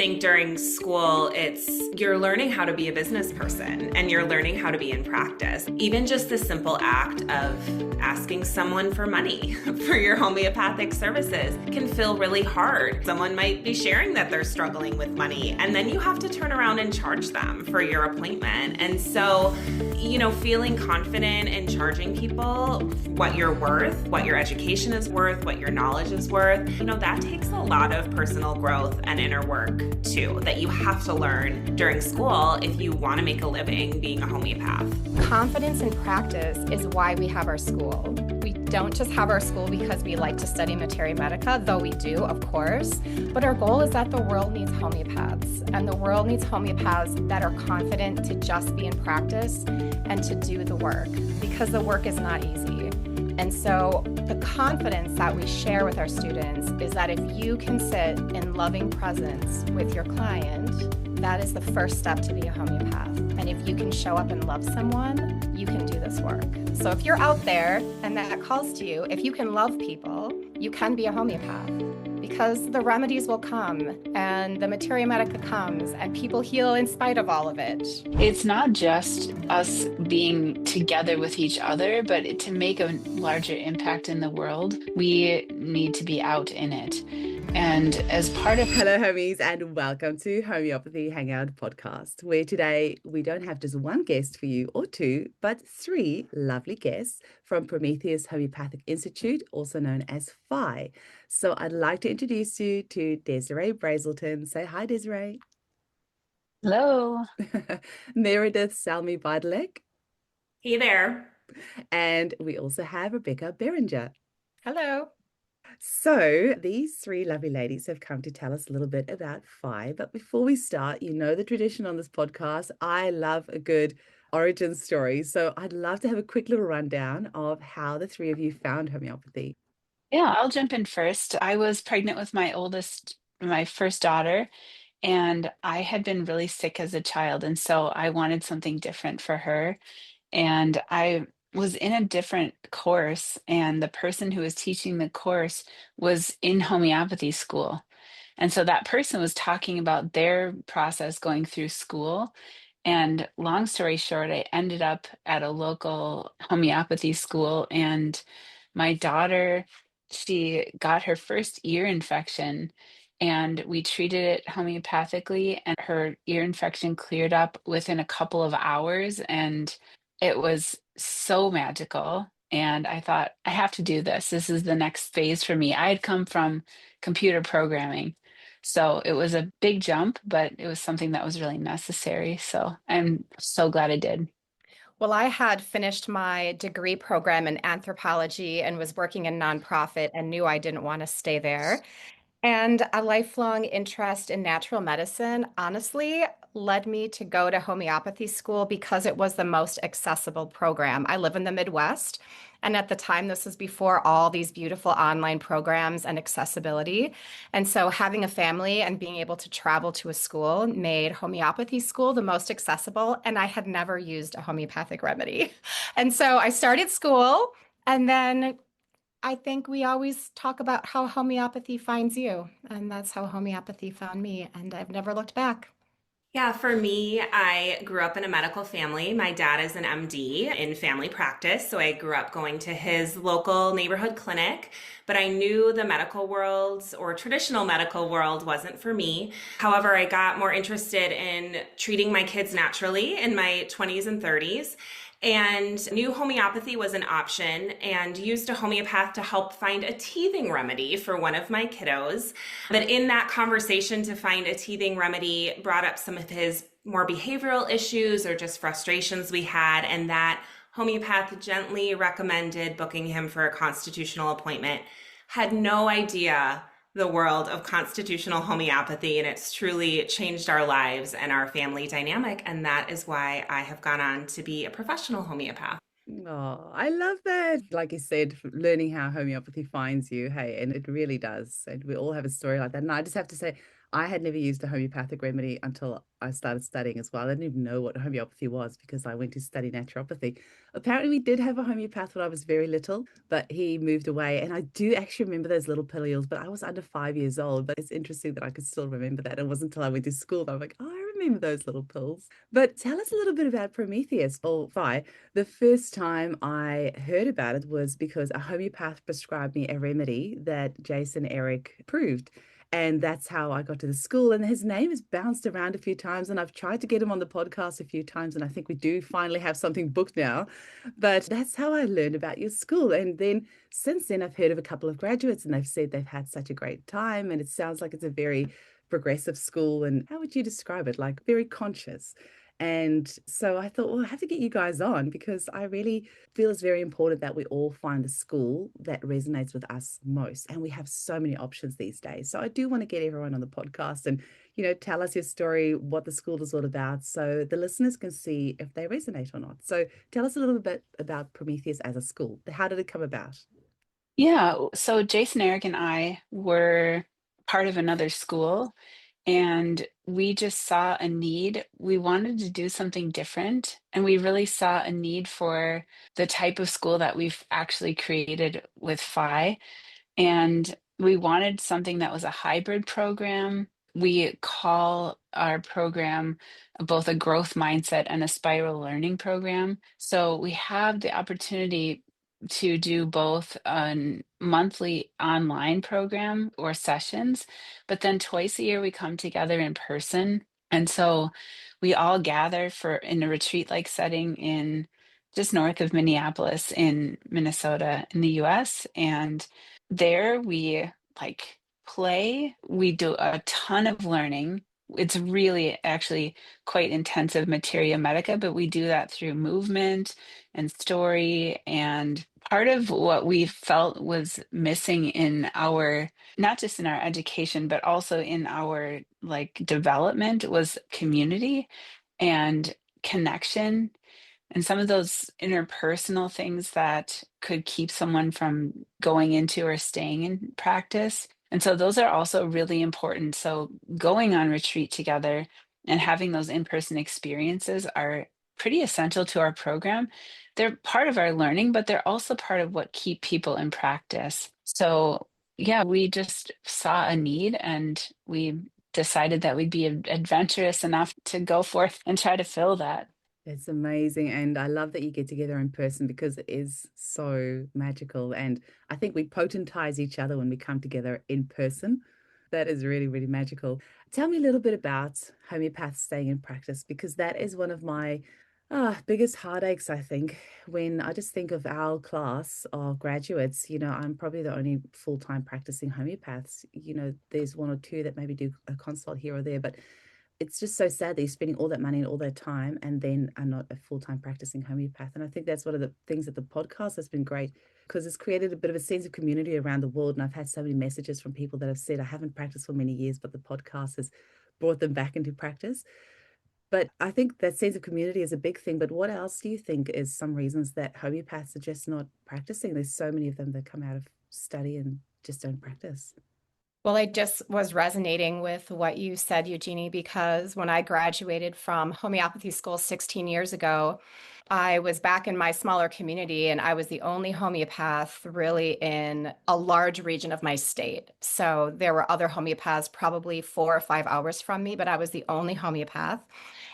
think during school, you're learning how to be a business person and you're learning how to be in practice. Even just the simple act of asking someone for money for your homeopathic services can feel really hard. Someone might be sharing that they're struggling with money, and then you have to turn around and charge them for your appointment. And so, feeling confident in charging people what you're worth, what your education is worth, what your knowledge is worth, that takes a lot of personal growth and inner work too, that you have to learn during school if you want to make a living being a homeopath. Confidence in practice is why we have our school. We don't just have our school because we like to study materia medica, though we do, of course, but our goal is that the world needs homeopaths, and the world needs homeopaths that are confident to just be in practice and to do the work, because the work is not easy. And so the confidence that we share with our students is that if you can sit in loving presence with your client, that is the first step to be a homeopath. And if you can show up and love someone, you can do this work. So if you're out there and that calls to you, if you can love people, you can be a homeopath, because the remedies will come and the materia medica comes and people heal in spite of all of it. It's not just us being together with each other, but to make a larger impact in the world, we need to be out in it. And as part of... Hello, homies, and welcome to Homeopathy Hangout podcast, where today we don't have just one guest for you or two, but three lovely guests from Prometheus Homeopathic Institute, also known as PHI. So I'd like to introduce you to Desirée Brazelton. Say hi, Desirée. Hello. Meredith Salmi-Bydalek. Hey there. And we also have Rebecca Beringer. Hello. So these three lovely ladies have come to tell us a little bit about PHI. But before we start, the tradition on this podcast, I love a good origin story. So I'd love to have a quick little rundown of how the three of you found homeopathy. Yeah, I'll jump in first. I was pregnant with my first daughter, and I had been really sick as a child. And so I wanted something different for her. And I was in a different course, and the person who was teaching the course was in homeopathy school. And so that person was talking about their process going through school. And long story short, I ended up at a local homeopathy school, and my daughter, she got her first ear infection, and we treated it homeopathically, and her ear infection cleared up within a couple of hours. And it was so magical. And I thought, I have to do this. This is the next phase for me. I had come from computer programming, so it was a big jump, but it was something that was really necessary. So I'm so glad I did. Well, I had finished my degree program in anthropology and was working in nonprofit and knew I didn't want to stay there. And a lifelong interest in natural medicine, honestly, led me to go to homeopathy school because it was the most accessible program. I live in the Midwest, and at the time, this was before all these beautiful online programs and accessibility. And so having a family and being able to travel to a school made homeopathy school the most accessible, and I had never used a homeopathic remedy. And so I started school, and then I think we always talk about how homeopathy finds you, and that's how homeopathy found me, and I've never looked back. Yeah, for me, I grew up in a medical family. My dad is an MD in family practice, so I grew up going to his local neighborhood clinic, but I knew the medical world or traditional medical world wasn't for me. However, I got more interested in treating my kids naturally in my 20s and 30s. And knew homeopathy was an option, and used a homeopath to help find a teething remedy for one of my kiddos. But in that conversation to find a teething remedy brought up some of his more behavioral issues or just frustrations we had, and that homeopath gently recommended booking him for a constitutional appointment. Had no idea the world of constitutional homeopathy, and it's truly changed our lives and our family dynamic. And that is why I have gone on to be a professional homeopath. Oh, I love that. Like you said, learning how homeopathy finds you. Hey, and it really does. And we all have a story like that. And I just have to say, I had never used a homeopathic remedy until I started studying as well. I didn't even know what homeopathy was because I went to study naturopathy. Apparently, we did have a homeopath when I was very little, but he moved away. And I do actually remember those little pillules, but I was under 5 years old. But it's interesting that I could still remember that. It wasn't until I went to school that I was like, oh, I remember those little pills. But tell us a little bit about Prometheus or Phi. The first time I heard about it was because a homeopath prescribed me a remedy that Jason Eric approved. And that's how I got to the school. And his name has bounced around a few times. And I've tried to get him on the podcast a few times. And I think we do finally have something booked now. But that's how I learned about your school. And then since then, I've heard of a couple of graduates and they've said they've had such a great time. And it sounds like it's a very progressive school. And how would you describe it? Like very conscious. And so I thought, well, I have to get you guys on because I really feel it's very important that we all find the school that resonates with us most. And we have so many options these days. So I do want to get everyone on the podcast and, tell us your story, what the school is all about, so the listeners can see if they resonate or not. So tell us a little bit about Prometheus as a school. How did it come about? Yeah, so Jason, Eric, and I were part of another school, and we just saw a need. We wanted to do something different, and we really saw a need for the type of school that we've actually created with Phi. And we wanted something that was a hybrid program. We call our program both a growth mindset and a spiral learning program. So we have the opportunity to do both a monthly online program or sessions, but then twice a year we come together in person. And so we all gather for in a retreat-like setting in just north of Minneapolis in Minnesota in the US. And there we like play, we do a ton of learning. It's really actually quite intensive materia medica, but we do that through movement and story. And part of what we felt was missing in our, not just in our education, but also in our like development was community and connection and some of those interpersonal things that could keep someone from going into or staying in practice. And so those are also really important. So going on retreat together and having those in-person experiences are pretty essential to our program. They're part of our learning, but they're also part of what keep people in practice. So yeah, we just saw a need and we decided that we'd be adventurous enough to go forth and try to fill that. It's amazing. And I love that you get together in person because it is so magical. And I think we potentize each other when we come together in person. That is really, really magical. Tell me a little bit about homeopaths staying in practice because that is one of my biggest heartaches, I think. When I just think of our class of graduates, I'm probably the only full-time practicing homeopaths. There's one or two that maybe do a consult here or there, but it's just so sad that you're spending all that money and all that time and then are not a full-time practicing homeopath. And I think that's one of the things that the podcast has been great because it's created a bit of a sense of community around the world. And I've had so many messages from people that have said, I haven't practiced for many years, but the podcast has brought them back into practice. But I think that sense of community is a big thing. But what else do you think is some reasons that homeopaths are just not practicing? There's so many of them that come out of study and just don't practice. Well, I just was resonating with what you said, Eugenie, because when I graduated from homeopathy school 16 years ago, I was back in my smaller community and I was the only homeopath really in a large region of my state. So there were other homeopaths probably 4 or 5 hours from me, but I was the only homeopath.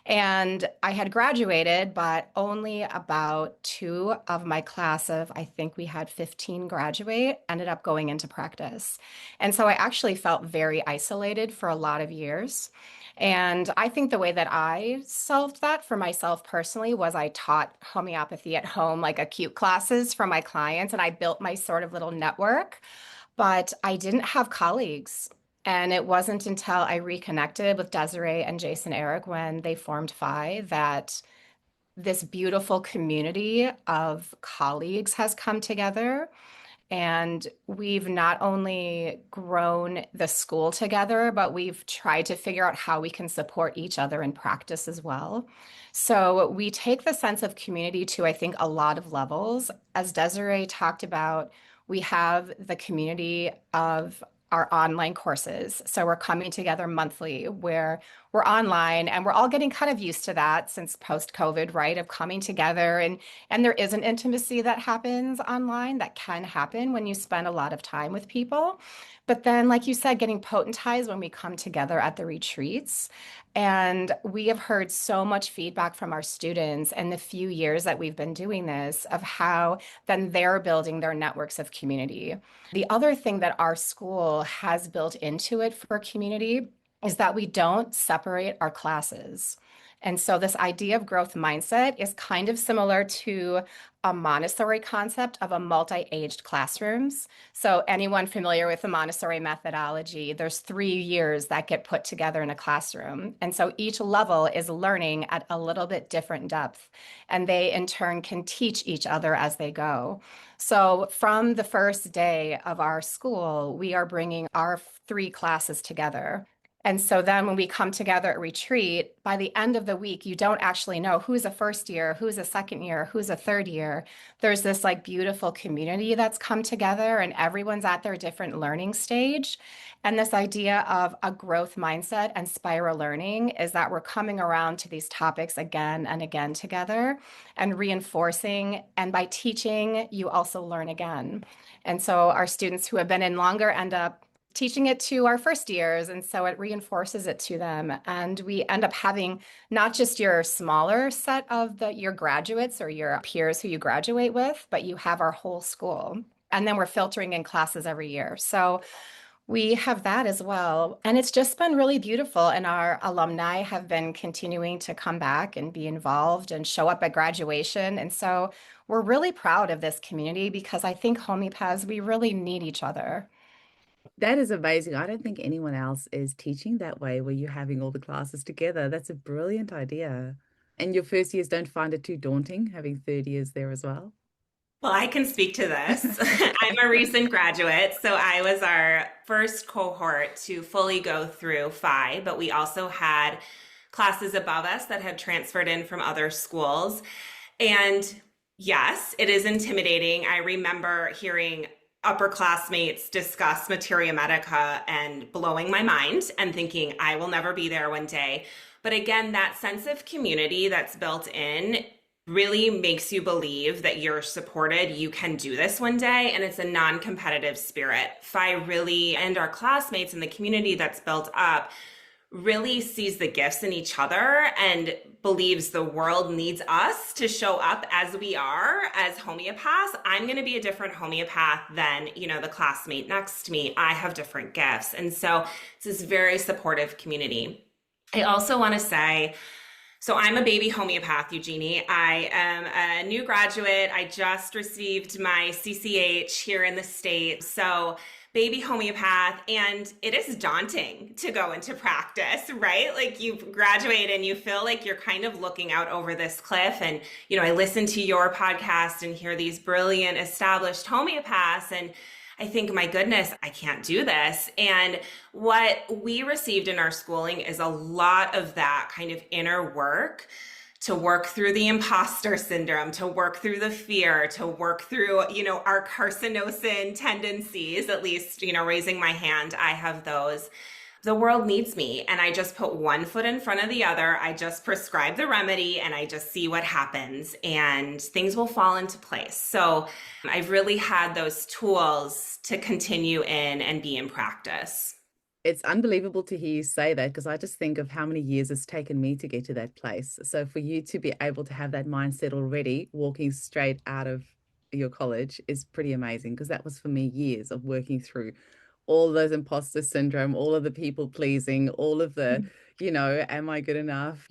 And I had graduated, but only about two of my class of, I think we had 15 graduate, ended up going into practice. And so I actually felt very isolated for a lot of years. And I think the way that I solved that for myself personally was I taught homeopathy at home, like acute classes for my clients, and I built my sort of little network, but I didn't have colleagues. And it wasn't until I reconnected with Desirée and Jason Eric when they formed Phi that this beautiful community of colleagues has come together. And we've not only grown the school together, but we've tried to figure out how we can support each other in practice as well. So we take the sense of community to, I think, a lot of levels. As Desiree talked about, we have the community of our online courses. So we're coming together monthly where we're online and we're all getting kind of used to that since post-COVID, right? Of coming together and there is an intimacy that happens online that can happen when you spend a lot of time with people. But then, like you said, getting potentized when we come together at the retreats. And we have heard so much feedback from our students in the few years that we've been doing this of how then they're building their networks of community. The other thing that our school has built into it for community is that we don't separate our classes. And so this idea of growth mindset is kind of similar to a Montessori concept of a multi-aged classrooms. So anyone familiar with the Montessori methodology, there's 3 years that get put together in a classroom. And so each level is learning at a little bit different depth, and they in turn can teach each other as they go. So from the first day of our school, we are bringing our 3 classes together. And so then when we come together at retreat, by the end of the week, you don't actually know who's a first year, who's a second year, who's a third year. There's this like beautiful community that's come together and everyone's at their different learning stage. And this idea of a growth mindset and spiral learning is that we're coming around to these topics again and again together and reinforcing. And by teaching, you also learn again. And so our students who have been in longer end up teaching it to our first years. And so it reinforces it to them. And we end up having not just your smaller set of your graduates or your peers who you graduate with, but you have our whole school. And then we're filtering in classes every year. So we have that as well. And it's just been really beautiful. And our alumni have been continuing to come back and be involved and show up at graduation. And so we're really proud of this community because I think homeopaths, we really need each other. That is amazing. I don't think anyone else is teaching that way where you're having all the classes together. That's a brilliant idea. And your first years don't find it too daunting having third years there as well? Well, I can speak to this. Okay. I'm a recent graduate, so I was our first cohort to fully go through PHI, but we also had classes above us that had transferred in from other schools. And yes, it is intimidating. I remember hearing upperclassmates discuss materia medica and blowing my mind and thinking, I will never be there one day. But again, that sense of community that's built in really makes you believe that you're supported, you can do this one day, and it's a non-competitive spirit. PHI really, and our classmates and the community that's built up, really sees the gifts in each other and believes the world needs us to show up as we are as homeopaths. I'm going to be a different homeopath than, the classmate next to me. I have different gifts. And so it's this very supportive community. I also want to say, so I'm a baby homeopath, Eugenie. I am a new graduate. I just received my CCH here in the States. So baby homeopath, and it is daunting to go into practice, right? Like you graduate and you feel like you're kind of looking out over this cliff. And, I listen to your podcast and hear these brilliant established homeopaths, and I think, my goodness, I can't do this. And what we received in our schooling is a lot of that kind of inner work to work through the imposter syndrome, to work through the fear, to work through, our carcinosin tendencies, at least, raising my hand, I have those. The world needs me, and I just put one foot in front of the other. I just prescribe the remedy and I just see what happens, and things will fall into place. So I've really had those tools to continue in and be in practice. It's unbelievable to hear you say that, because I just think of how many years it's taken me to get to that place. So for you to be able to have that mindset already, walking straight out of your college, is pretty amazing, because that was for me years of working through all those imposter syndrome, all of the people pleasing, all of the, am I good enough?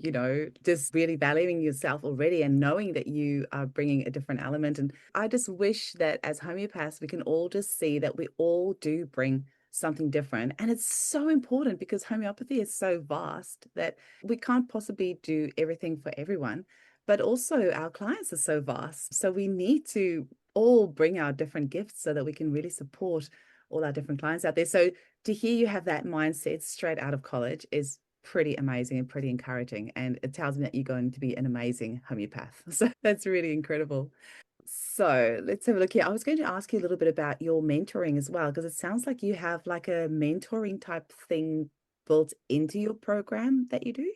Just really valuing yourself already and knowing that you are bringing a different element. And I just wish that as homeopaths, we can all just see that we all do bring something different. And it's so important, because homeopathy is so vast that we can't possibly do everything for everyone. But also our clients are so vast. So we need to all bring our different gifts so that we can really support all our different clients out there. So to hear you have that mindset straight out of college is pretty amazing and pretty encouraging. And it tells me that you're going to be an amazing homeopath. So that's really incredible. So let's have a look here. I was going to ask you a little bit about your mentoring as well, because it sounds like you have like a mentoring type thing built into your program that you do.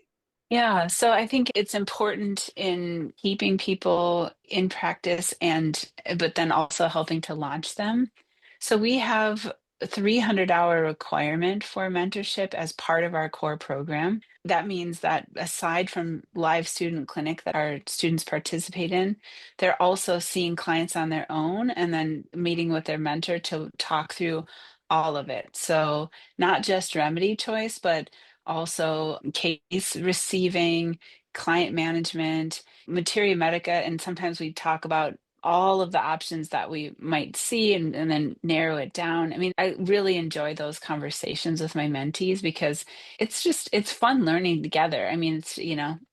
Yeah, so I think it's important in keeping people in practice and but then also helping to launch them. So we have a 300-hour requirement for mentorship as part of our core program. That means that aside from live student clinic that our students participate in, they're also seeing clients on their own and then meeting with their mentor to talk through all of it. So not just remedy choice, but also case receiving, client management, materia medica, and sometimes we talk about all of the options that we might see and then narrow it down. I mean, I really enjoy those conversations with my mentees because it's fun learning together. I mean,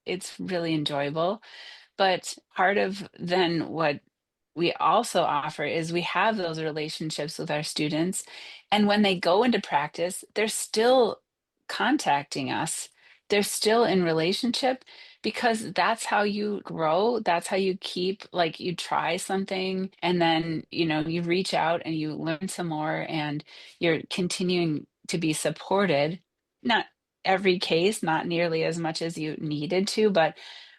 it's really enjoyable. But part of then what we also offer is we have those relationships with our students. And when they go into practice, they're still contacting us. They're still in relationship because that's how you grow. That's how you keep, like, you try something and then, you reach out and you learn some more and you're continuing to be supported. Not every case, not nearly as much as you needed to, but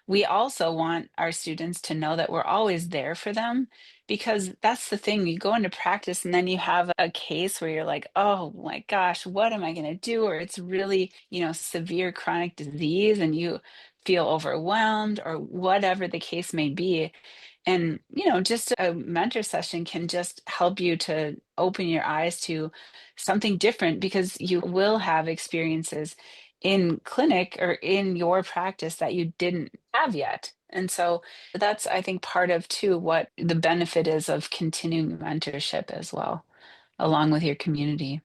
we also want our students to know that we're always there for them because that's the thing. You go into practice and then you have a case where you're like, oh my gosh, what am I going to do? Or it's really, severe chronic disease and you feel overwhelmed or whatever the case may be. And, just a mentor session can just help you to open your eyes to something different because you will have experiences in clinic or in your practice that you didn't have yet. And so that's, I think, part of too what the benefit is of continuing mentorship as well, along with your community.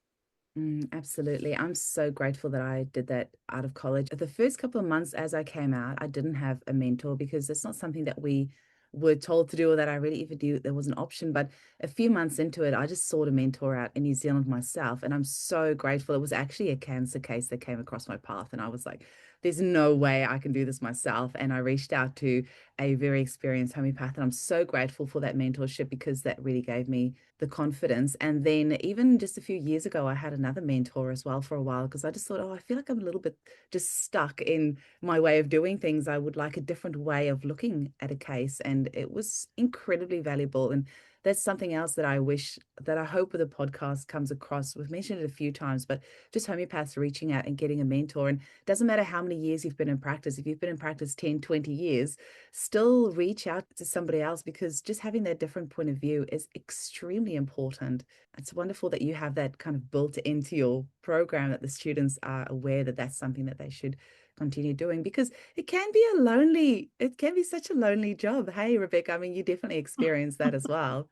Absolutely. I'm so grateful that I did that out of college. The first couple of months as I came out, I didn't have a mentor because it's not something that we were told to do or that I really even knew there was an option. But a few months into it, I just sought a mentor out in New Zealand myself. And I'm so grateful. It was actually a cancer case that came across my path. And I was like, there's no way I can do this myself. And I reached out to a very experienced homeopath. And I'm so grateful for that mentorship because that really gave me the confidence. And then even just a few years ago, I had another mentor as well for a while because I just thought, oh, I feel like I'm a little bit just stuck in my way of doing things. I would like a different way of looking at a case. And it was incredibly valuable. And that's something else that I wish that I hope with the podcast comes across. We've mentioned it a few times, but just homeopaths reaching out and getting a mentor. And it doesn't matter how many years you've been in practice. If you've been in practice 10, 20 years, still reach out to somebody else because just having that different point of view is extremely important. It's wonderful that you have that kind of built into your program, that the students are aware that that's something that they should continue doing because it can be such a lonely job. Hey, Rebecca, I mean, you definitely experienced that as well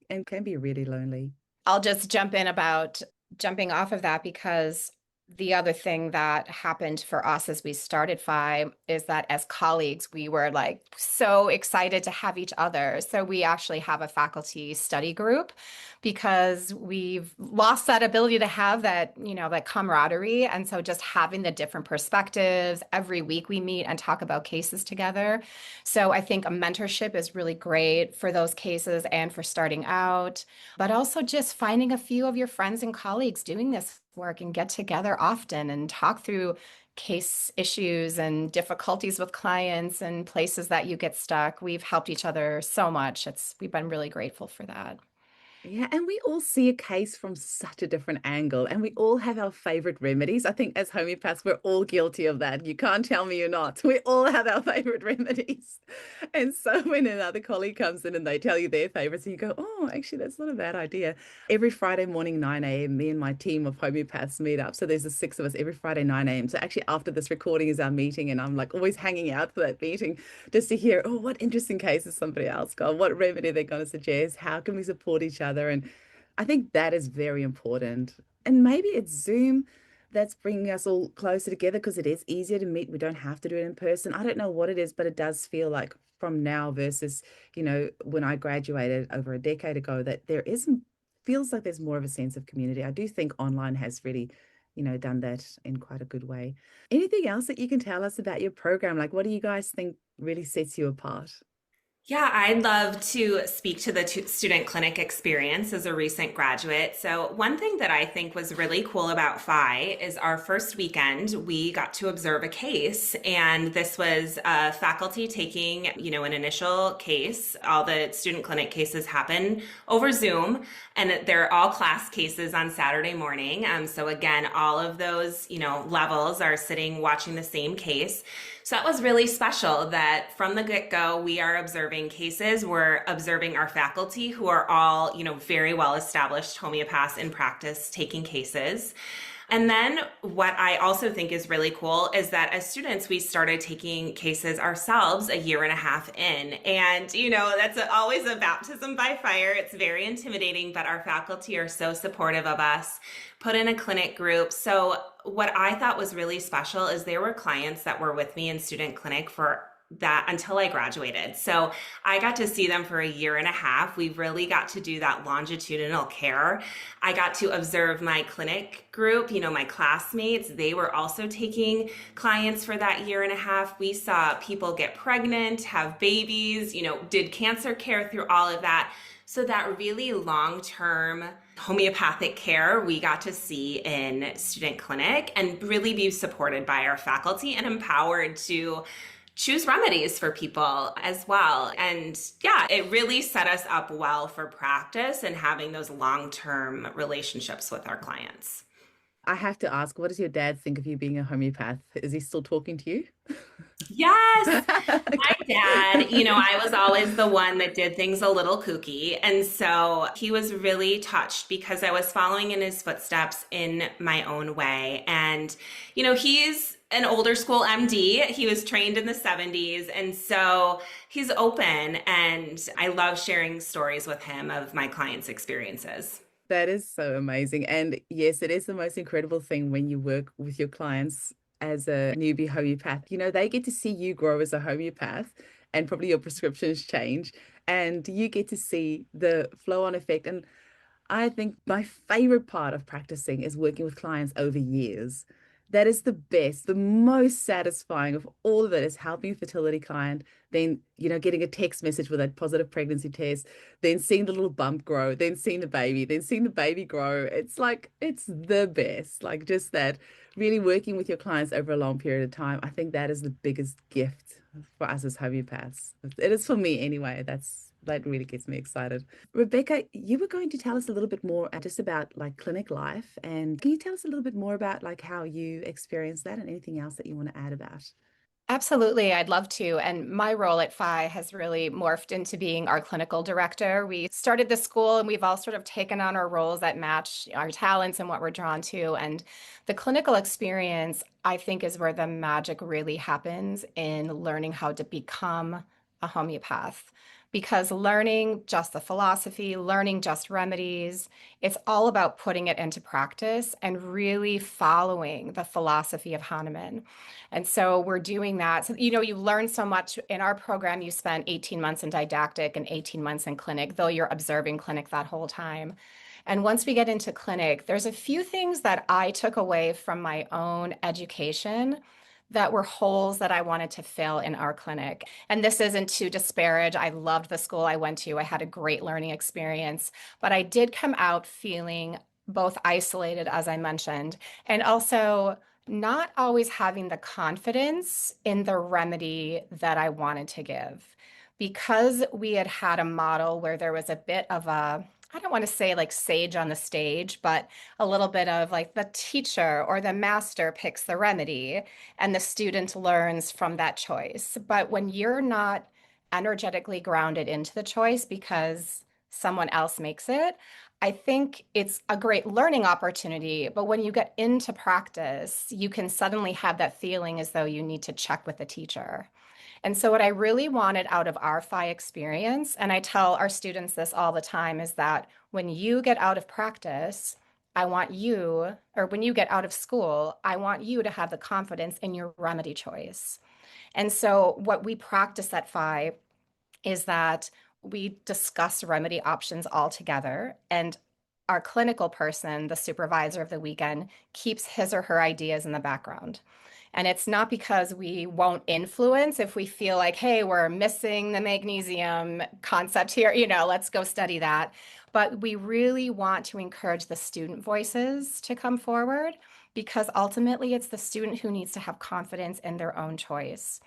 and can be really lonely. I'll just jump in about jumping off of that because the other thing that happened for us as we started FI is that as colleagues, we were like so excited to have each other. So we actually have a faculty study group because we've lost that ability to have that, that camaraderie. And so just having the different perspectives, every week we meet and talk about cases together. So I think a mentorship is really great for those cases and for starting out, but also just finding a few of your friends and colleagues doing this work and get together often and talk through case issues and difficulties with clients and places that you get stuck. We've helped each other so much. We've been really grateful for that. Yeah, and we all see a case from such a different angle, and we all have our favorite remedies. I think as homeopaths, we're all guilty of that. You can't tell me you're not. We all have our favorite remedies. And so when another colleague comes in and they tell you their favorites, and you go, oh, actually, that's not a bad idea. Every Friday morning, 9 a.m., me and my team of homeopaths meet up. So there's the six of us every Friday, 9 a.m. So actually, after this recording is our meeting, and I'm like always hanging out for that meeting just to hear, oh, what interesting cases somebody else got, what remedy they're going to suggest, how can we support each other? And I think that is very important. And maybe it's Zoom that's bringing us all closer together because it is easier to meet. We don't have to do it in person. I don't know what it is, but it does feel like from now versus, when I graduated over a decade ago, that feels like there's more of a sense of community. I do think online has really, done that in quite a good way. Anything else that you can tell us about your program? Like, what do you guys think really sets you apart? Yeah, I'd love to speak to the student clinic experience as a recent graduate. So, one thing that I think was really cool about FI is our first weekend, we got to observe a case. And this was faculty taking, an initial case. All the student clinic cases happen over Zoom, and they're all class cases on Saturday morning. So, again, all of those, levels are sitting watching the same case. So that was really special that from the get-go, we are observing cases. We're observing our faculty who are all, very well established homeopaths in practice taking cases. And then what I also think is really cool is that as students, we started taking cases ourselves a year and a half in. And, that's always a baptism by fire. It's very intimidating, but our faculty are so supportive of us, put in a clinic group. So what I thought was really special is there were clients that were with me in student clinic for that until I graduated. So I got to see them for a year and a half. We really got to do that longitudinal care. I got to observe my clinic group, my classmates. They were also taking clients for that year and a half. We saw people get pregnant, have babies, did cancer care through all of that. So that really long-term homeopathic care we got to see in student clinic and really be supported by our faculty and empowered to choose remedies for people as well. And yeah, it really set us up well for practice and having those long-term relationships with our clients. I have to ask, what does your dad think of you being a homeopath? Is he still talking to you? Yes, my dad, I was always the one that did things a little kooky. And so he was really touched because I was following in his footsteps in my own way. And, he's an older school MD. He was trained in the 70s. And so he's open. And I love sharing stories with him of my clients' experiences. That is so amazing. And yes, it is the most incredible thing when you work with your clients as a newbie homeopath. They get to see you grow as a homeopath and probably your prescriptions change and you get to see the flow on effect. And I think my favorite part of practicing is working with clients over years. That is the best, the most satisfying of all of it is helping a fertility client, then, getting a text message with a positive pregnancy test, then seeing the little bump grow, then seeing the baby, then seeing the baby grow. It's like, it's the best, like just that really working with your clients over a long period of time. I think that is the biggest gift for us as homeopaths. It is for me anyway. That really gets me excited. Rebecca, you were going to tell us a little bit more just about like clinic life. And can you tell us a little bit more about like how you experience that and anything else that you want to add about? Absolutely, I'd love to. And my role at FI has really morphed into being our clinical director. We started the school and we've all sort of taken on our roles that match our talents and what we're drawn to. And the clinical experience, I think, is where the magic really happens in learning how to become a homeopath. Because learning just the philosophy, learning just remedies, it's all about putting it into practice and really following the philosophy of Hahnemann. And so we're doing that. So, you learn so much in our program. You spend 18 months in didactic and 18 months in clinic, though you're observing clinic that whole time. And once we get into clinic, there's a few things that I took away from my own education that were holes that I wanted to fill in our clinic. And this isn't to disparage. I loved the school I went to. I had a great learning experience, but I did come out feeling both isolated, as I mentioned, and also not always having the confidence in the remedy that I wanted to give. Because we had had a model where there was a bit of a, I don't want to say like sage on the stage, but a little bit of like the teacher or the master picks the remedy and the student learns from that choice. But when you're not energetically grounded into the choice because someone else makes it, I think it's a great learning opportunity, but when you get into practice, you can suddenly have that feeling as though you need to check with the teacher. And so, what I really wanted out of our FI experience, and I tell our students this all the time, is that when you get out of practice, I want you, or when you get out of school, I want you to have the confidence in your remedy choice. And so, what we practice at FI is that we discuss remedy options all together, and our clinical person, the supervisor of the weekend, keeps his or her ideas in the background. And it's not because we won't influence if we feel like, hey, we're missing the magnesium concept here, let's go study that. But we really want to encourage the student voices to come forward because ultimately it's the student who needs to have confidence in their own choice.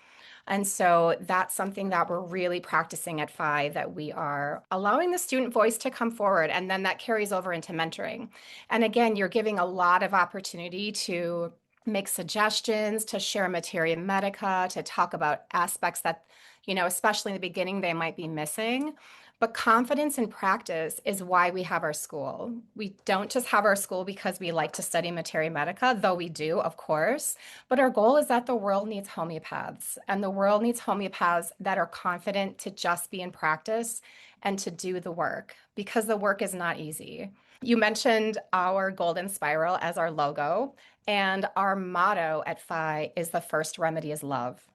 And so that's something that we're really practicing at Phi, that we are allowing the student voice to come forward, and then that carries over into mentoring. And again, you're giving a lot of opportunity to make suggestions, to share materia medica, to talk about aspects that, especially in the beginning, they might be missing. But confidence in practice is why we have our school. We don't just have our school because we like to study materia medica, though we do, of course. But our goal is that the world needs homeopaths, and the world needs homeopaths that are confident to just be in practice and to do the work, because the work is not easy. You mentioned our golden spiral as our logo, and our motto at Phi is the first remedy is love.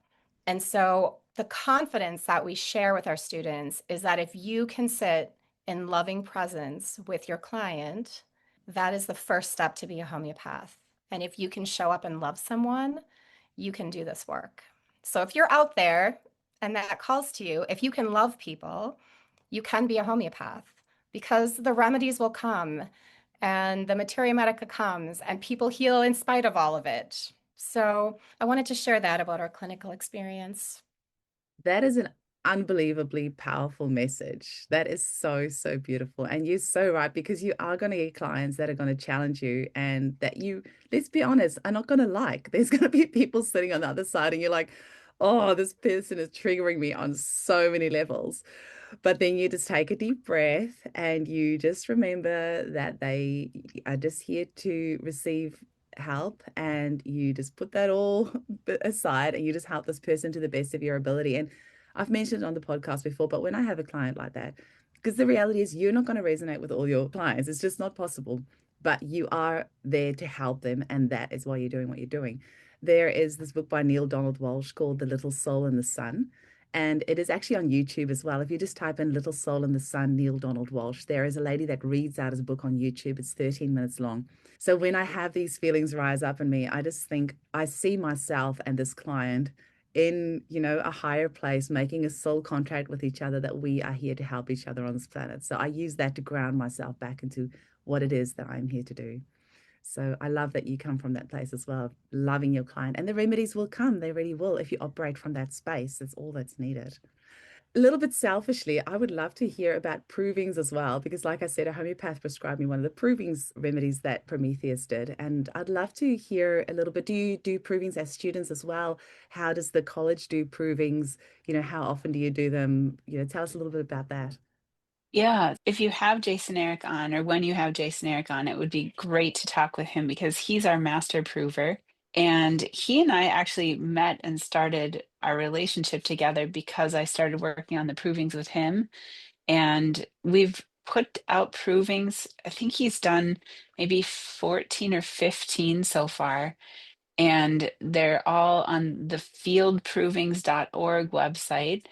And so the confidence that we share with our students is that if you can sit in loving presence with your client, that is the first step to be a homeopath. And if you can show up and love someone, you can do this work. So if you're out there and that calls to you, if you can love people, you can be a homeopath because the remedies will come and the materia medica comes and people heal in spite of all of it. So I wanted to share that about our clinical experience. That is an unbelievably powerful message. That is so, so beautiful. And you're so right, because you are going to get clients that are going to challenge you and that you, let's be honest, are not going to like. There's going to be people sitting on the other side and you're like, oh, this person is triggering me on so many levels. But then you just take a deep breath and you just remember that they are just here to receive help, and you just put that all aside and you just help this person to the best of your ability. And I've mentioned it on the podcast before, but when I have a client like that, because the reality is you're not going to resonate with all your clients, it's just not possible, but you are there to help them, and that is why you're doing what you're doing. There is this book by Neil Donald Walsh called The Little Soul in the Sun, and it is actually on YouTube as well. If you just type in Little Soul in the Sun, Neil Donald Walsh, there is a lady that reads out his book on YouTube. It's 13 minutes long. So when I have these feelings rise up in me, I just think I see myself and this client in, a higher place, making a soul contract with each other that we are here to help each other on this planet. So I use that to ground myself back into what it is that I'm here to do. So I love that you come from that place as well, loving your client, and the remedies will come. They really will if you operate from that space. That's all that's needed. A little bit selfishly, I would love to hear about provings as well, because like I said, a homeopath prescribed me one of the provings remedies that Prometheus did. And I'd love to hear a little bit. Do you do provings as students as well? How does the college do provings? How often do you do them? Tell us a little bit about that. Yeah, if you have Jason Eric on, or when you have Jason Eric on, it would be great to talk with him because he's our master prover. And he and I actually met and started our relationship together because I started working on the provings with him. And we've put out provings. I think he's done maybe 14 or 15 so far. And they're all on the fieldprovings.org website.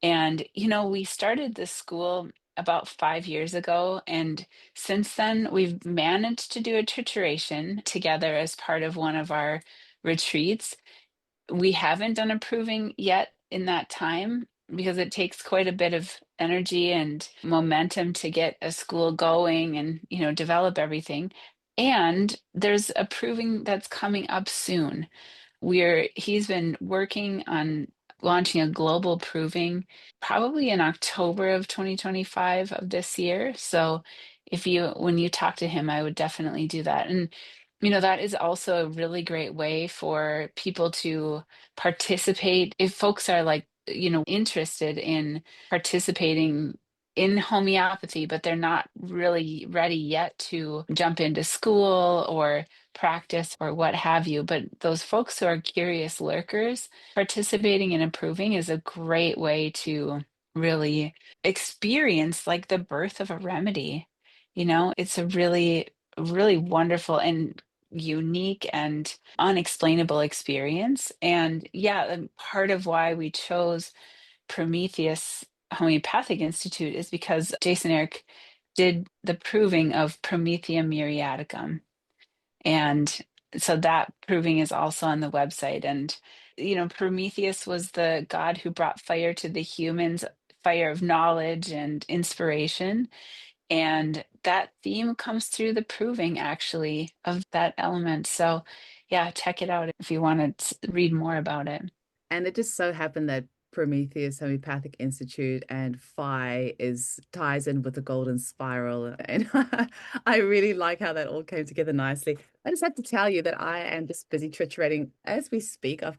And, we started this school about 5 years ago. And since then, we've managed to do a trituration together as part of one of our retreats. We haven't done a proving yet in that time because it takes quite a bit of energy and momentum to get a school going and, develop everything. And there's a proving that's coming up soon. He's been working on launching a global proving probably in October of 2025 of this year. So when you talk to him, I would definitely do that. And that is also a really great way for people to participate. If folks are like, interested in participating in homeopathy, but they're not really ready yet to jump into school or practice or what have you. But those folks who are curious lurkers, participating and improving is a great way to really experience like the birth of a remedy. It's a really, really wonderful and unique and unexplainable experience. And yeah, and part of why we chose Prometheus Homeopathic Institute is because Jason Eric did the proving of Prometheum muriaticum. And So that proving is also on the website. And, Prometheus was the god who brought fire to the humans, fire of knowledge and inspiration. And that theme comes through the proving actually of that element. So, yeah, check it out if you want to read more about it. And it just so happened that Prometheus Homeopathic Institute and Phi is ties in with the Golden Spiral. And I really like how that all came together nicely. I just have to tell you that I am just busy triturating as we speak. I've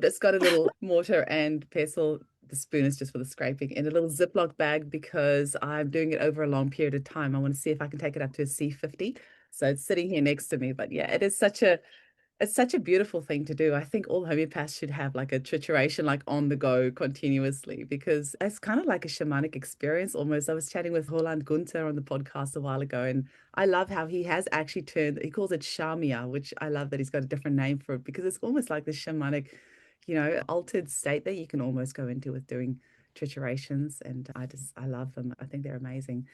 just got a little mortar and pestle. The spoon is just for the scraping in a little Ziploc bag because I'm doing it over a long period of time. I want to see if I can take it up to a C50. So it's sitting here next to me. But yeah, it's such a beautiful thing to do. I think all homeopaths should have like a trituration, like on the go continuously, because it's kind of like a shamanic experience almost. I was chatting with Roland Gunther on the podcast a while ago, and I love how he has actually he calls it shamia, which I love that he's got a different name for it because it's almost like this shamanic, altered state that you can almost go into with doing triturations. And I love them. I think they're amazing.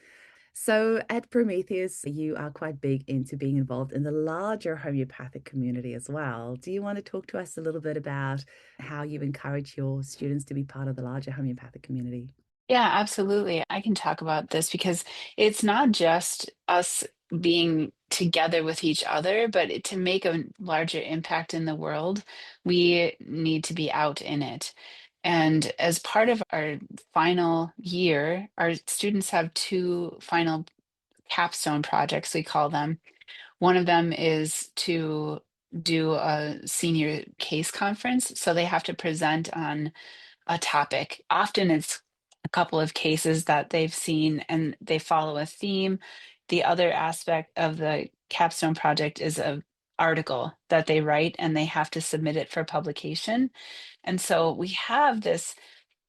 So at Prometheus, you are quite big into being involved in the larger homeopathic community as well. Do you want to talk to us a little bit about how you encourage your students to be part of the larger homeopathic community? Yeah, absolutely. I can talk about this because it's not just us being together with each other, but to make a larger impact in the world, we need to be out in it. And as part of our final year, our students have two final capstone projects, we call them. One of them is to do a senior case conference. So they have to present on a topic. Often it's a couple of cases that they've seen and they follow a theme. The other aspect of the capstone project is a article that they write and they have to submit it for publication. And so we have this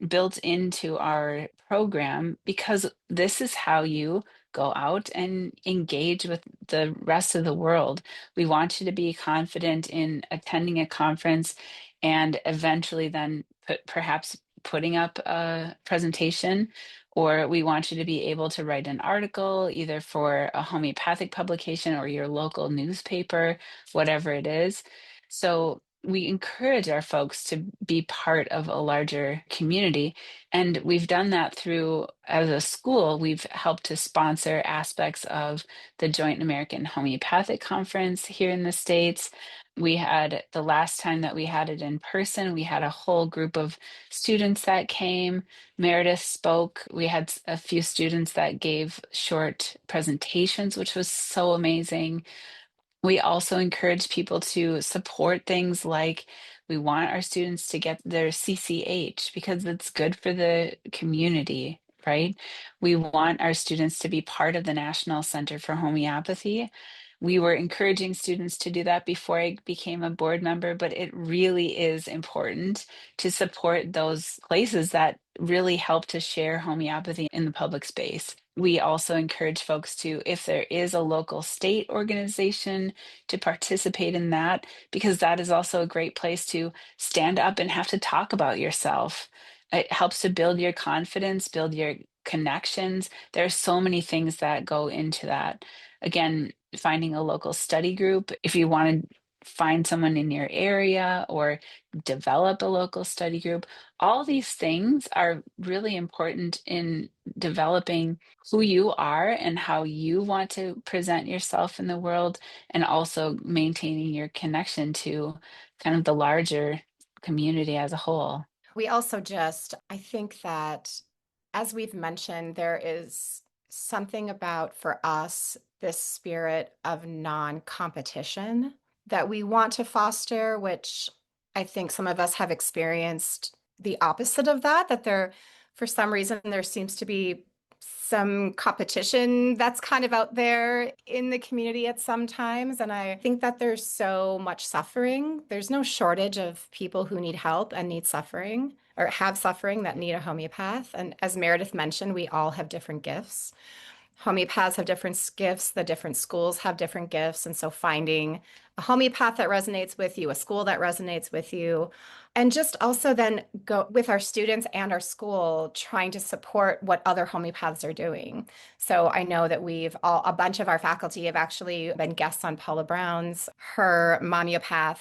built into our program because this is how you go out and engage with the rest of the world. We want you to be confident in attending a conference and eventually then perhaps putting up a presentation, or we want you to be able to write an article either for a homeopathic publication or your local newspaper, whatever it is. So we encourage our folks to be part of a larger community. And we've done that through, as a school, we've helped to sponsor aspects of the Joint American Homeopathic Conference here in the States. We had the last time that we had it in person, we had a whole group of students that came. Meredith spoke. We had a few students that gave short presentations, which was so amazing. We also encourage people to support things like we want our students to get their CCH because it's good for the community, right? We want our students to be part of the National Center for Homeopathy. We were encouraging students to do that before I became a board member, but it really is important to support those places that really help to share homeopathy in the public space. We also encourage folks to, if there is a local state organization, to participate in that, because that is also a great place to stand up and have to talk about yourself. It helps to build your confidence, build your connections. There are so many things that go into that. Again, finding a local study group, if you want to find someone in your area or develop a local study group, all these things are really important in developing who you are and how you want to present yourself in the world, and also maintaining your connection to kind of the larger community as a whole. We also I think that, as we've mentioned, there is something about, for us, this spirit of non-competition that we want to foster, which I think some of us have experienced the opposite of that, for some reason, there seems to be some competition that's kind of out there in the community at some times. And I think that there's so much suffering. There's no shortage of people who need help and need suffering or have suffering that need a homeopath. And as Meredith mentioned, we all have different gifts. Homeopaths have different gifts, the different schools have different gifts. And so finding a homeopath that resonates with you, a school that resonates with you, and just also then go with our students and our school trying to support what other homeopaths are doing. So I know that a bunch of our faculty have actually been guests on Paula Brown's, her Momopath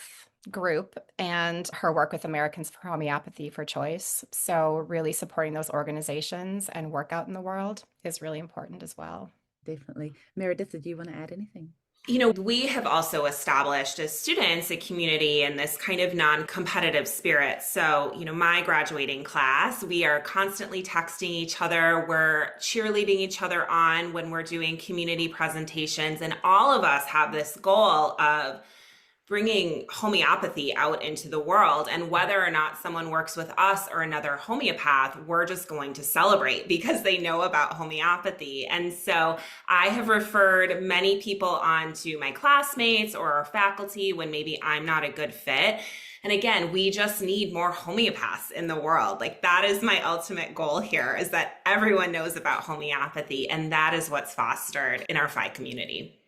group and her work with Americans for Homeopathy for Choice. So really supporting those organizations and work out in the world is really important as well. Definitely. Meredith, did you want to add anything? We have also established as students a community and this kind of non-competitive spirit. So, my graduating class, we are constantly texting each other. We're cheerleading each other on when we're doing community presentations. And all of us have this goal of bringing homeopathy out into the world. And whether or not someone works with us or another homeopath, we're just going to celebrate because they know about homeopathy. And so I have referred many people on to my classmates or our faculty when maybe I'm not a good fit. And again, we just need more homeopaths in the world. Like, that is my ultimate goal here, is that everyone knows about homeopathy. And that is what's fostered in our Phi community.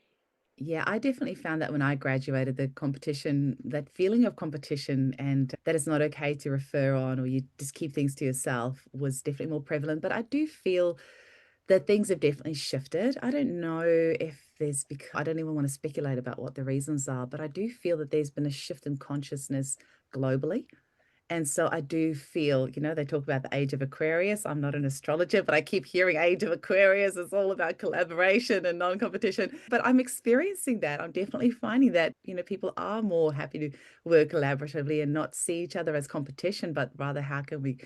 Yeah, I definitely found that when I graduated, the competition, that feeling of competition and that it's not okay to refer on or you just keep things to yourself was definitely more prevalent. But I do feel that things have definitely shifted. I don't know if because I don't even want to speculate about what the reasons are, but I do feel that there's been a shift in consciousness globally. And so I do feel, they talk about the age of Aquarius. I'm not an astrologer, but I keep hearing age of Aquarius. It's all about collaboration and non-competition. But I'm experiencing that. I'm definitely finding that, people are more happy to work collaboratively and not see each other as competition, but rather how can we,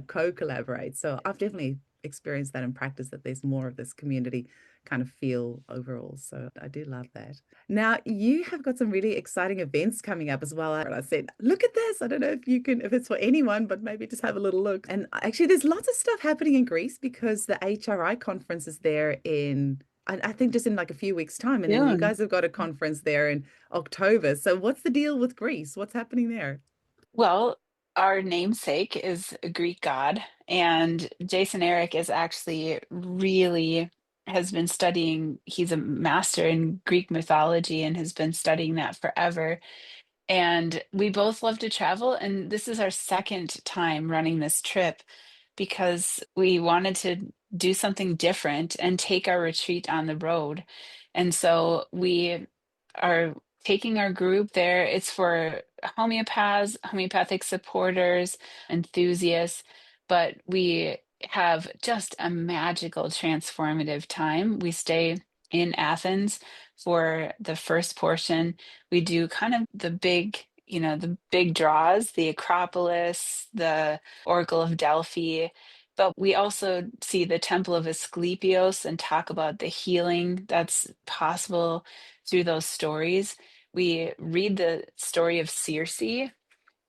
co-collaborate. So I've definitely experienced that in practice, that there's more of this community kind of feel overall. So I do love that. Now, you have got some really exciting events coming up as well. And I said, look at this. I don't know if it's for anyone, but maybe just have a little look. And actually, there's lots of stuff happening in Greece because the HRI conference is there I think just in like a few weeks' time. And then you guys have got a conference there in October. So what's the deal with Greece? What's happening there? Well, our namesake is a Greek god, and Jason Eric is actually really has been studying, he's a master in Greek mythology and has been studying that forever. And we both love to travel, and this is our second time running this trip because we wanted to do something different and take our retreat on the road. And so we are taking our group there. It's for homeopaths, homeopathic supporters, enthusiasts, but we have just a magical, transformative time. We stay in Athens for the first portion. We do kind of the big draws, the Acropolis, the Oracle of Delphi, but we also see the Temple of Asclepios and talk about the healing that's possible through those stories. We read the story of Circe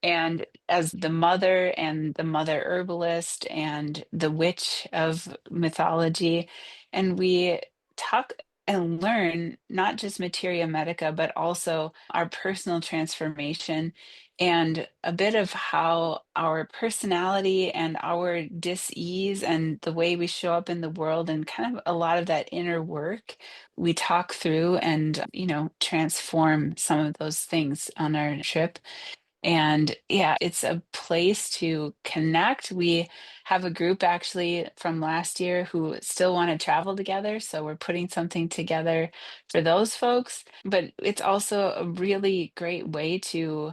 and as the mother and the mother herbalist and the witch of mythology. And we talk and learn not just materia medica, but also our personal transformation and a bit of how our personality and our dis-ease and the way we show up in the world and kind of a lot of that inner work we talk through and transform some of those things on our trip. And yeah, it's a place to connect. We have a group actually from last year who still want to travel together. So we're putting something together for those folks. But it's also a really great way to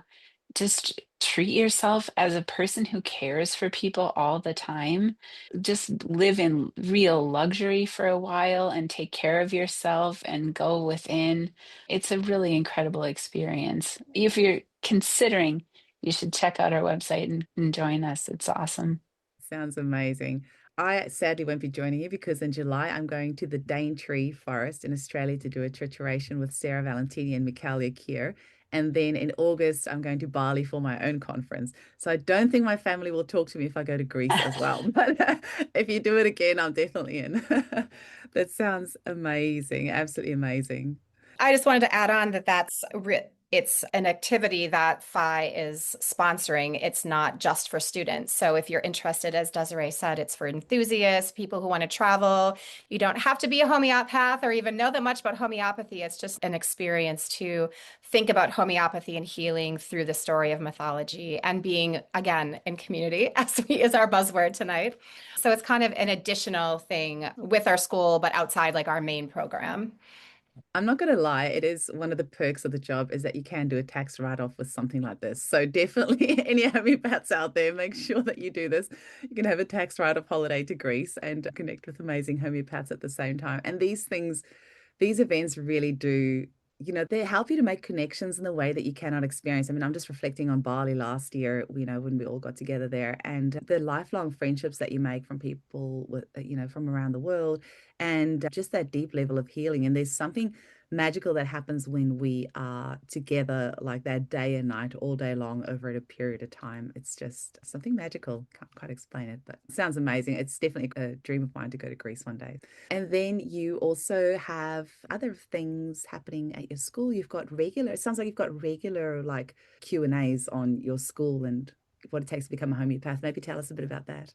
just treat yourself as a person who cares for people all the time. Just live in real luxury for a while and take care of yourself and go within. It's a really incredible experience. If you're considering, you should check out our website and join us. It's awesome. Sounds amazing. I sadly won't be joining you because in July I'm going to the Daintree Forest in Australia to do a trituration with Sarah Valentini and Michaelia Kier. And then in August, I'm going to Bali for my own conference. So I don't think my family will talk to me if I go to Greece as well. But if you do it again, I'm definitely in. That sounds amazing. Absolutely amazing. I just wanted to add on that it's an activity that Phi is sponsoring. It's not just for students. So if you're interested, as Desiree said, it's for enthusiasts, people who want to travel. You don't have to be a homeopath or even know that much about homeopathy. It's just an experience to think about homeopathy and healing through the story of mythology and being, again, in community, as is our buzzword tonight. So it's kind of an additional thing with our school, but outside like our main program. I'm not going to lie, it is one of the perks of the job is that you can do a tax write-off with something like this. So definitely any homeopaths out there, make sure that you do this. You can have a tax write-off holiday to Greece and connect with amazing homeopaths at the same time. And these things, these events really do, they help you to make connections in the way that you cannot experience. I mean, I'm just reflecting on Bali last year, when we all got together there, and the lifelong friendships that you make from people with, from around the world, and just that deep level of healing. And there's something magical that happens when we are together like that day and night, all day long over a period of time. It's just something magical. Can't quite explain it, but it sounds amazing. It's definitely a dream of mine to go to Greece one day. And then you also have other things happening at your school. It sounds like you've got regular like Q&As on your school and what it takes to become a homeopath. Maybe tell us a bit about that.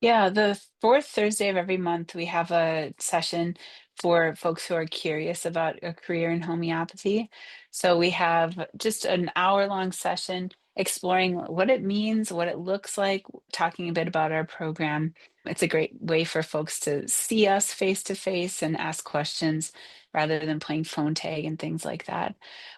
Yeah, the fourth Thursday of every month, we have a session for folks who are curious about a career in homeopathy. So we have just an hour-long session exploring what it means, what it looks like, talking a bit about our program. It's a great way for folks to see us face to face and ask questions rather than playing phone tag and things like that.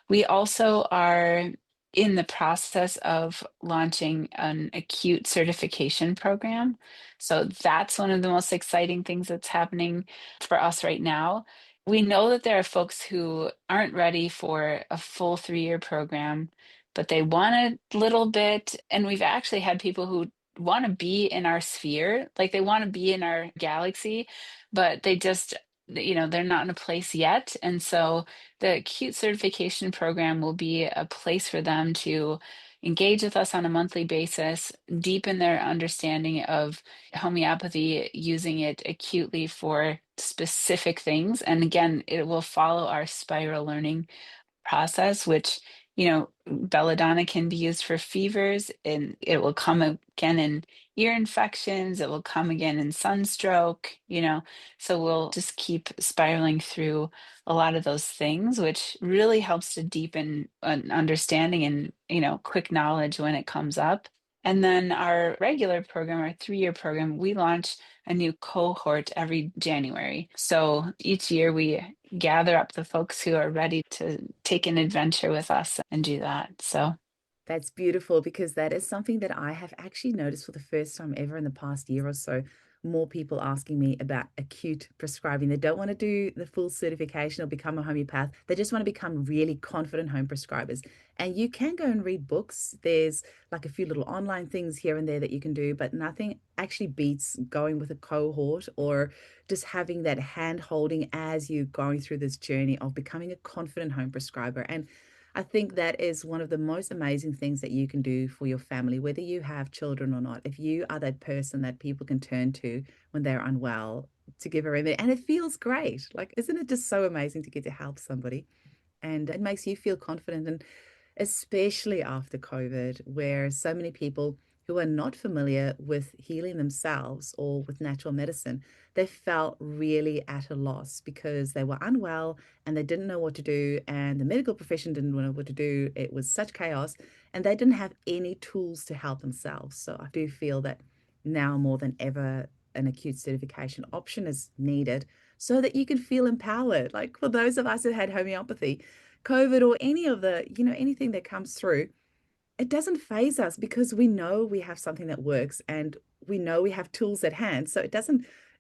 We also are in the process of launching an acute certification program. So that's one of the most exciting things that's happening for us right now. We know that there are folks who aren't ready for a full 3-year program, but they want a little bit. And we've actually had people who want to be in our sphere, like they want to be in our galaxy, but they just, they're not in a place yet. And so the acute certification program will be a place for them to engage with us on a monthly basis, deepen their understanding of homeopathy, using it acutely for specific things. And again, it will follow our spiral learning process, which, belladonna can be used for fevers, and it will come again in ear infections, it will come again in sunstroke, so we'll just keep spiraling through a lot of those things, which really helps to deepen an understanding and, quick knowledge when it comes up. And then our regular program, our 3-year program, we launch a new cohort every January. So each year we gather up the folks who are ready to take an adventure with us and do that. So That's beautiful because that is something that I have actually noticed for the first time ever in the past year or so. More people asking me about acute prescribing. They don't want to do the full certification or become a homeopath. They just want to become really confident home prescribers. And you can go and read books. There's like a few little online things here and there that you can do, but nothing actually beats going with a cohort or just having that hand holding as you're going through this journey of becoming a confident home prescriber. And I think that is one of the most amazing things that you can do for your family, whether you have children or not. If you are that person that people can turn to when they're unwell to give a remedy, and it feels great. Like, isn't it just so amazing to get to help somebody? And it makes you feel confident. And especially after COVID, where so many people who are not familiar with healing themselves or with natural medicine, they felt really at a loss because they were unwell and they didn't know what to do, and the medical profession didn't know what to do. It was such chaos, and they didn't have any tools to help themselves. So I do feel that now more than ever, an acute certification option is needed so that you can feel empowered. Like for those of us who had homeopathy, COVID or any of the, anything that comes through, it doesn't phase us because we know we have something that works and we know we have tools at hand. So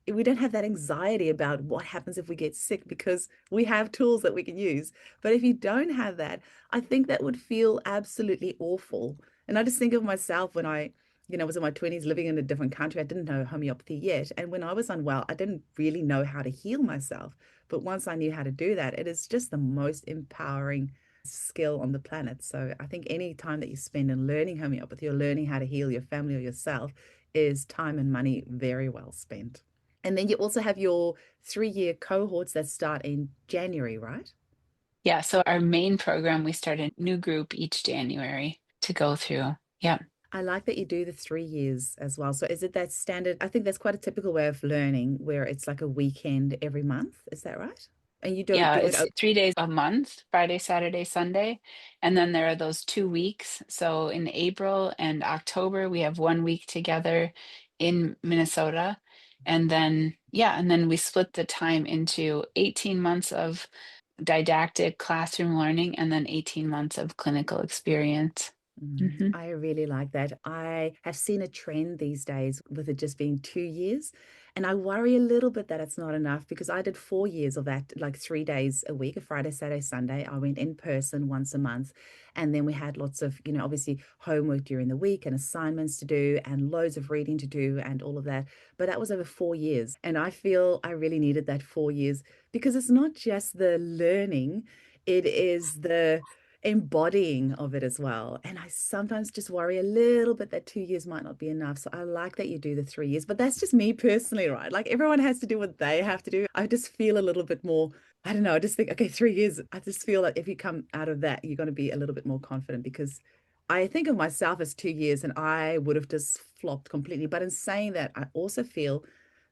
we don't have that anxiety about what happens if we get sick because we have tools that we can use. But if you don't have that, I think that would feel absolutely awful. And I just think of myself when I was in my 20s living in a different country. I didn't know homeopathy yet. And when I was unwell, I didn't really know how to heal myself. But once I knew how to do that, it is just the most empowering skill on the planet. So I think any time that you spend in learning homeopathy or learning how to heal your family or yourself is time and money very well spent. And then you also have your 3-year cohorts that start in January, right? Yeah, so our main program, we start a new group each January to go through. Yeah. I like that you do the 3 years as well. So is it that standard? I think that's quite a typical way of learning where it's like a weekend every month. Is that right? And you don't Yeah, do it. it's 3 days a month, Friday, Saturday, Sunday. And then there are those 2 weeks. So in April and October, we have 1 week together in Minnesota. And then, yeah, and then we split the time into 18 months of didactic classroom learning and then 18 months of clinical experience. Hmm. I really like that. I have seen a trend these days with it just being 2 years. And I worry a little bit that it's not enough because I did 4 years of that, like 3 days a week, a Friday, Saturday, Sunday. I went in person once a month. And then we had lots of, obviously homework during the week and assignments to do and loads of reading to do and all of that. But that was over 4 years. And I feel I really needed that 4 years because it's not just the learning, it is the embodying of it as well. And I sometimes just worry a little bit that 2 years might not be enough. So I like that you do the 3 years, but that's just me personally, right? Like everyone has to do what they have to do. I just feel a little bit more, I don't know, I just think, okay, 3 years, I just feel that if you come out of that, you're going to be a little bit more confident because I think of myself as 2 years and I would have just flopped completely. But in saying that, I also feel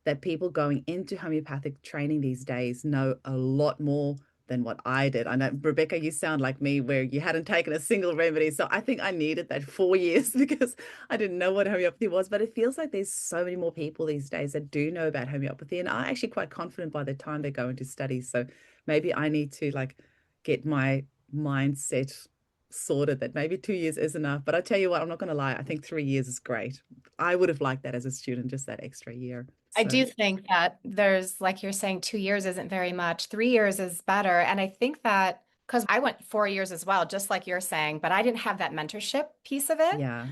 that people going into homeopathic training these days know a lot more than what I did. I know, Rebecca, you sound like me where you hadn't taken a single remedy. So I think I needed that 4 years because I didn't know what homeopathy was. But it feels like there's so many more people these days that do know about homeopathy and are actually quite confident by the time they go into studies. So maybe I need to like get my mindset sorted that maybe 2 years is enough. But I tell you what, I'm not going to lie. I think 3 years is great. I would have liked that as a student, just that extra year. I So do think that there's, like you're saying, 2 years isn't very much. 3 years is better. And I think that because I went 4 years as well, just like you're saying, but I didn't have that mentorship piece of it. yeah.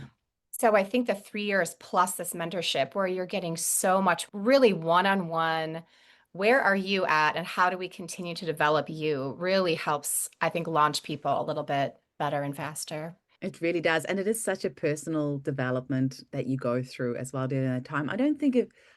So I think the 3 years plus this mentorship, where you're getting so much really one-on-one, where are you at and how do we continue to develop you really helps, I think, launch people a little bit better and faster. It really does. And it is such a personal development that you go through as well during that time. I don't think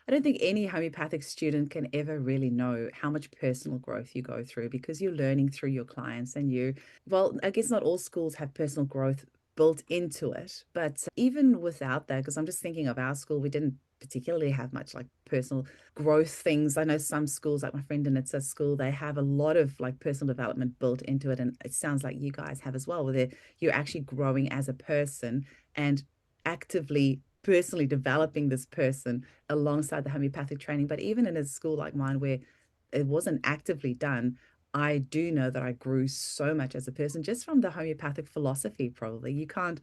any homeopathic student can ever really know how much personal growth you go through because you're learning through your clients and well, I guess not all schools have personal growth built into it, but even without that, because I'm just thinking of our school, we didn't particularly have much like personal growth things. I know some schools, like my friend in it's a school, they have a lot of like personal development built into it. And it sounds like you guys have as well, where you're actually growing as a person and actively personally developing this person alongside the homeopathic training. But even in a school like mine where it wasn't actively done, I do know that I grew so much as a person just from the homeopathic philosophy. Probably you can't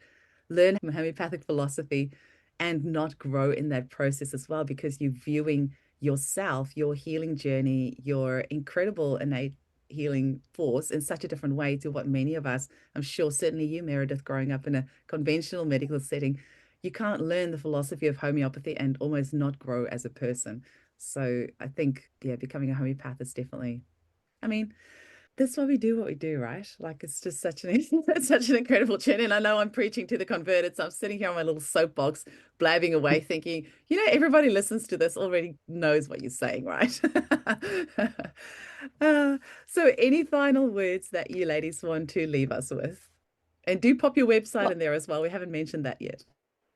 learn homeopathic philosophy and not grow in that process as well because you're viewing yourself, your healing journey, your incredible innate healing force in such a different way to what many of us, I'm sure, certainly you, Meredith, growing up in a conventional medical setting, you can't learn the philosophy of homeopathy and almost not grow as a person. So I think, yeah, becoming a homeopath is definitely, I mean, that's why we do what we do, right? Like it's just such an it's such an incredible journey. And I know I'm preaching to the converted, so I'm sitting here on my little soapbox, blabbing away, thinking, everybody listens to this already knows what you're saying, right? So any final words that you ladies want to leave us with? And do pop your website in there as well. We haven't mentioned that yet.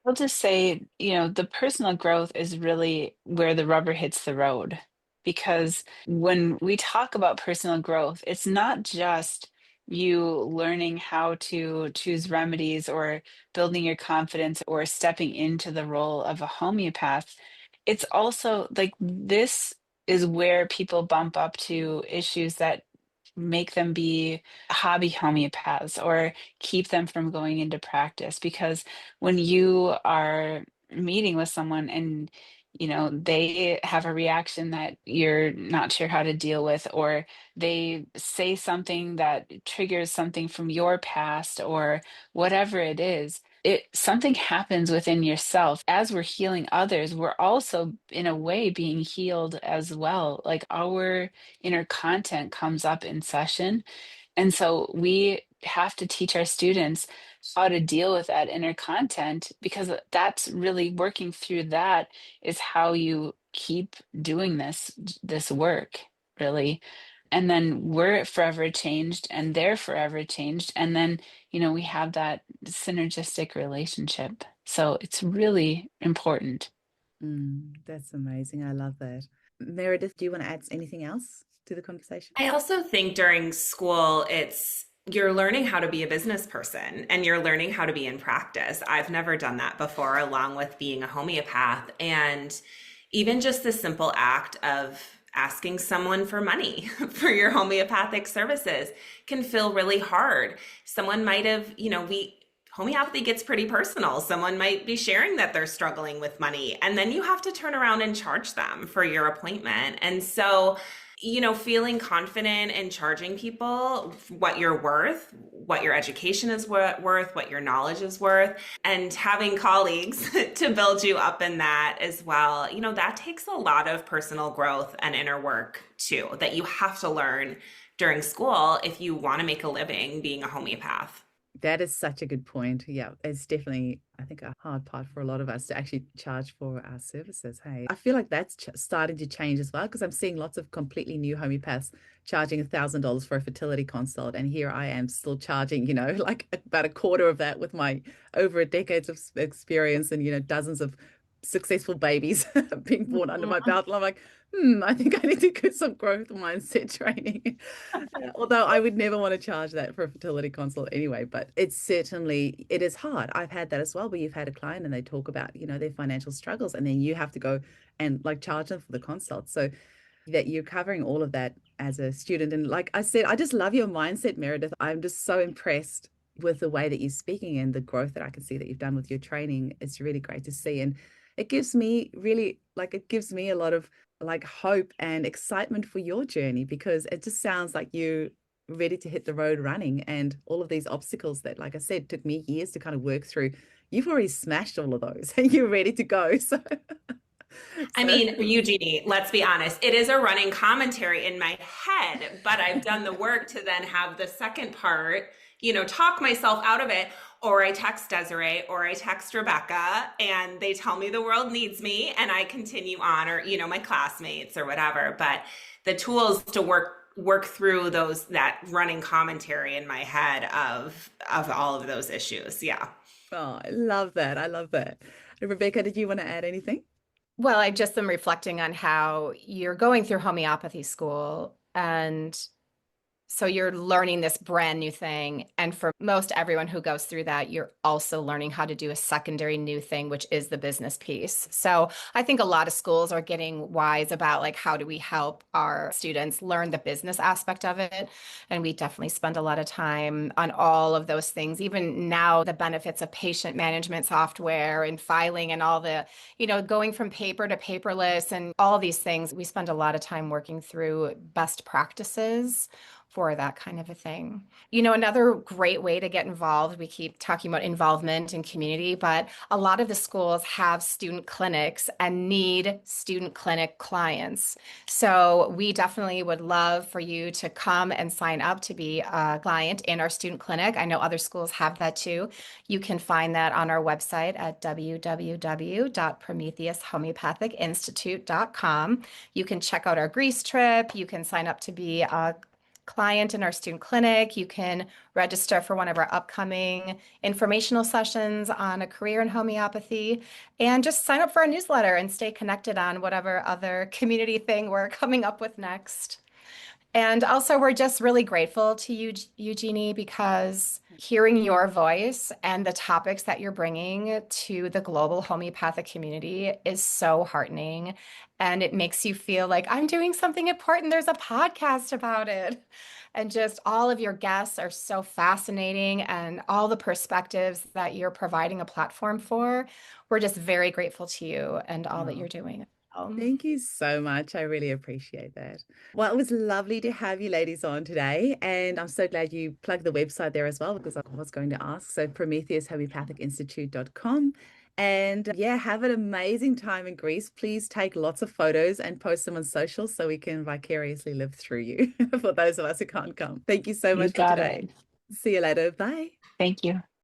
I'll just say, the personal growth is really where the rubber hits the road. Because when we talk about personal growth, it's not just you learning how to choose remedies or building your confidence or stepping into the role of a homeopath. It's also like this is where people bump up to issues that make them be hobby homeopaths or keep them from going into practice. Because when you are meeting with someone and they have a reaction that you're not sure how to deal with, or they say something that triggers something from your past or whatever it is, something happens within yourself. As we're healing others, we're also in a way being healed as well. Like our inner content comes up in session, and so we have to teach our students how to deal with that inner content, because that's really working through that is how you keep doing this work, really. And then we're forever changed and they're forever changed. And then, we have that synergistic relationship. So it's really important. That's amazing. I love that. Meredith, do you want to add anything else to the conversation? I also think during school, you're learning how to be a business person and you're learning how to be in practice. I've never done that before, along with being a homeopath. And even just the simple act of asking someone for money for your homeopathic services can feel really hard. Someone might have, homeopathy gets pretty personal. Someone might be sharing that they're struggling with money, and then you have to turn around and charge them for your appointment. And so, feeling confident in charging people what you're worth, what your education is worth, what your knowledge is worth, and having colleagues to build you up in that as well, that takes a lot of personal growth and inner work too, that you have to learn during school if you want to make a living being a homeopath. That is such a good point. Yeah, it's definitely, I think, a hard part for a lot of us to actually charge for our services. Hey, I feel like that's starting to change as well, because I'm seeing lots of completely new homeopaths charging $1,000 for a fertility consult. And here I am still charging, like about a quarter of that with my over a decades of experience and, dozens of successful babies being born under my belt. And I'm like, I think I need to get some growth mindset training. Although I would never want to charge that for a fertility consult anyway, but it is hard. I've had that as well, where you've had a client and they talk about, their financial struggles, and then you have to go and like charge them for the consult. So that you're covering all of that as a student. And like I said, I just love your mindset, Meredith. I'm just so impressed with the way that you're speaking and the growth that I can see that you've done with your training. It's really great to see. And it gives me a lot of like hope and excitement for your journey, because it just sounds like you're ready to hit the road running, and all of these obstacles that, like I said, took me years to kind of work through. You've already smashed all of those and you're ready to go. So I mean, Eugenie, let's be honest, it is a running commentary in my head, but I've done the work to then have the second part, talk myself out of it. Or I text Desiree or I text Rebecca and they tell me the world needs me and I continue on, or, my classmates or whatever. But the tools to work through that running commentary in my head of all of those issues. Yeah. Oh, I love that. I love that. Rebecca, did you want to add anything? Well, I just am reflecting on how you're going through homeopathy school, and so you're learning this brand new thing. And for most everyone who goes through that, you're also learning how to do a secondary new thing, which is the business piece. So I think a lot of schools are getting wise about like, how do we help our students learn the business aspect of it? And we definitely spend a lot of time on all of those things. Even now, the benefits of patient management software and filing and all the, going from paper to paperless and all these things, we spend a lot of time working through best practices for that kind of a thing. Another great way to get involved, we keep talking about involvement in community, but a lot of the schools have student clinics and need student clinic clients. So we definitely would love for you to come and sign up to be a client in our student clinic. I know other schools have that too. You can find that on our website at www.prometheushomeopathicinstitute.com. You can check out our Greece trip. You can sign up to be a client in our student clinic. You can register for one of our upcoming informational sessions on a career in homeopathy, and just sign up for our newsletter and stay connected on whatever other community thing we're coming up with next. And also, we're just really grateful to you, Eugenie, because hearing your voice and the topics that you're bringing to the global homeopathic community is so heartening. And it makes you feel like I'm doing something important. There's a podcast about it. And just all of your guests are so fascinating, and all the perspectives that you're providing a platform for. We're just very grateful to you and all that you're doing. Thank you so much. I really appreciate that. Well, it was lovely to have you ladies on today. And I'm so glad you plugged the website there as well, because I was going to ask. So PrometheusHomeopathicinstitute.com. And yeah, have an amazing time in Greece. Please take lots of photos and post them on social so we can vicariously live through you for those of us who can't come. Thank you so much for today. It. See you later. Bye. Thank you.